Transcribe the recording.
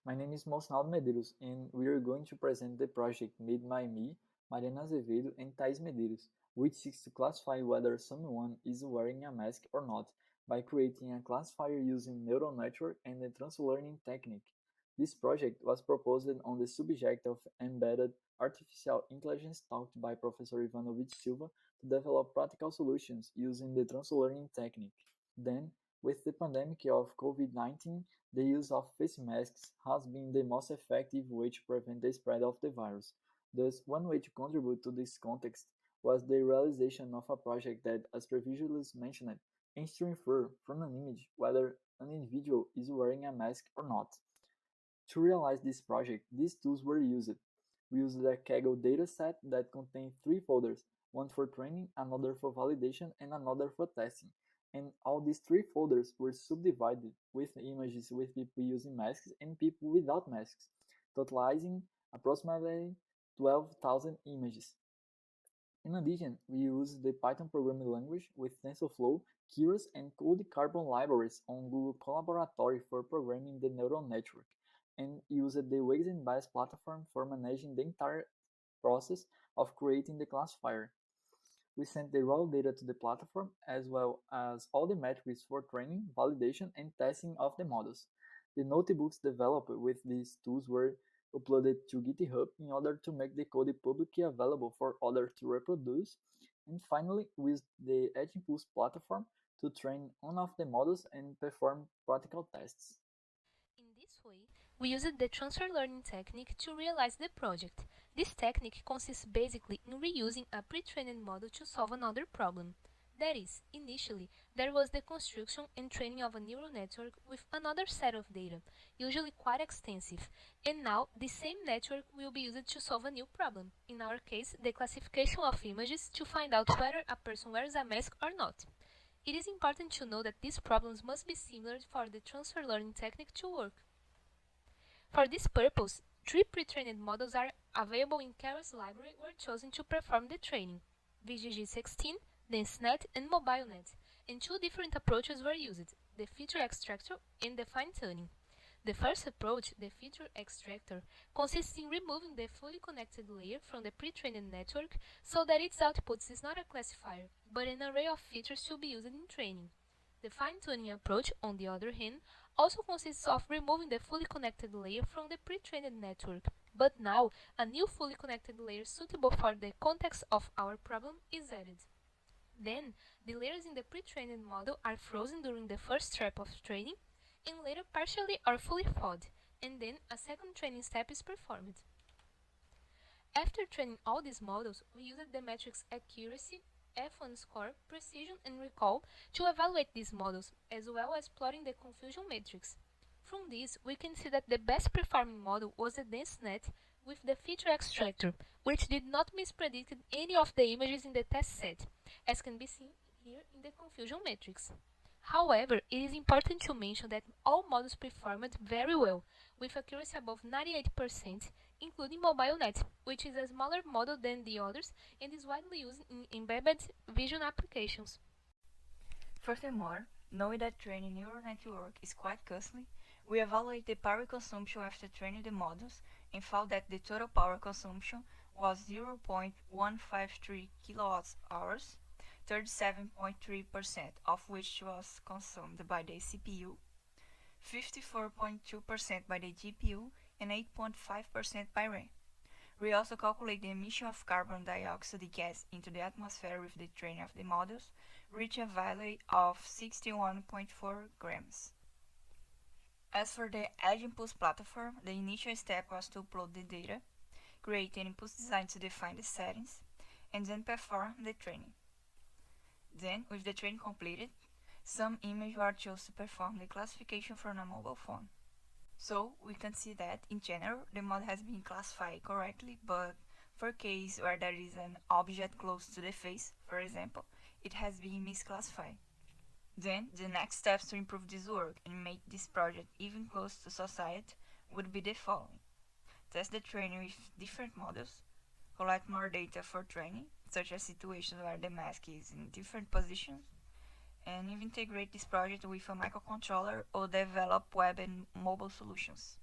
My name is Medeiros and we are going to present the project made by me, Mariana Azevedo and Thaís Medeiros, which seeks to classify whether someone is wearing a mask or not by creating a classifier using neural network and the transfer learning technique. This project was proposed on the subject of embedded artificial intelligence taught by Professor Ivanovitch Silva to develop practical solutions using the transfer learning technique. Then, with the pandemic of COVID-19, the use of face masks has been the most effective way to prevent the spread of the virus. Thus, one way to contribute to this context was the realization of a project that, as previously mentioned, aims to infer from an image whether an individual is wearing a mask or not. To realize this project, these tools were used. We used a Kaggle dataset that contained three folders, one for training, another for validation, and another for testing. And all these three folders were subdivided with images with people using masks and people without masks, totalizing approximately 12,000 images. In addition, we use the Python programming language with TensorFlow, Keras, and Code Carbon libraries on Google Colaboratory for programming the neural network, and used the Weights and Bias platform for managing the entire process of creating the classifier. We sent the raw data to the platform as well as all the metrics for training, validation, and testing of the models. The notebooks developed with these tools were uploaded to GitHub in order to make the code publicly available for others to reproduce. And finally, we used the Edge Impulse platform to train one of the models and perform practical tests. In this way, we used the transfer learning technique to realize the project. This technique consists basically in reusing a pre-trained model to solve another problem. That is, initially, there was the construction and training of a neural network with another set of data, usually quite extensive, and now the same network will be used to solve a new problem, in our case, the classification of images to find out whether a person wears a mask or not. It is important to know that these problems must be similar for the transfer learning technique to work. For this purpose, three pre-trained models are available in Keras library were chosen to perform the training: VGG16, DenseNet, and MobileNet, and two different approaches were used: the feature extractor and the fine-tuning. The first approach, the feature extractor, consists in removing the fully connected layer from the pre-trained network so that its output is not a classifier, but an array of features to be used in training. The fine-tuning approach, on the other hand, also consists of removing the fully connected layer from the pre-trained network, but now a new fully connected layer suitable for the context of our problem is added. Then, the layers in the pre-trained model are frozen during the first step of training and later partially or fully thawed, and then a second training step is performed. After training all these models, we used the metrics accuracy, F1 score, precision, and recall to evaluate these models, as well as plotting the confusion matrix. From this, we can see that the best performing model was the DenseNet with the feature extractor, which did not mispredict any of the images in the test set, as can be seen here in the confusion matrix. However, it is important to mention that all models performed very well, with accuracy above 98%, including MobileNet, which is a smaller model than the others and is widely used in embedded vision applications. Furthermore, knowing that training neural network is quite costly, we evaluate the power consumption after training the models and found that the total power consumption was 0.153 kilowatt-hours, 37.3% of which was consumed by the CPU, 54.2% by the GPU, and 8.5% by RAM. We also calculate the emission of carbon dioxide gas into the atmosphere with the training of the models, reaching a value of 61.4 grams. As for the Edge Impulse platform, the initial step was to upload the data, create an impulse design to define the settings, and then perform the training. Then, with the training completed, some images were chosen to perform the classification from a mobile phone. So, we can see that, in general, the model has been classified correctly, but for cases where there is an object close to the face, for example, it has been misclassified. Then, the next steps to improve this work and make this project even close to society would be the following: test the training with different models, collect more data for training, such as situations where the mask is in different positions, and integrate this project with a microcontroller or develop web and mobile solutions.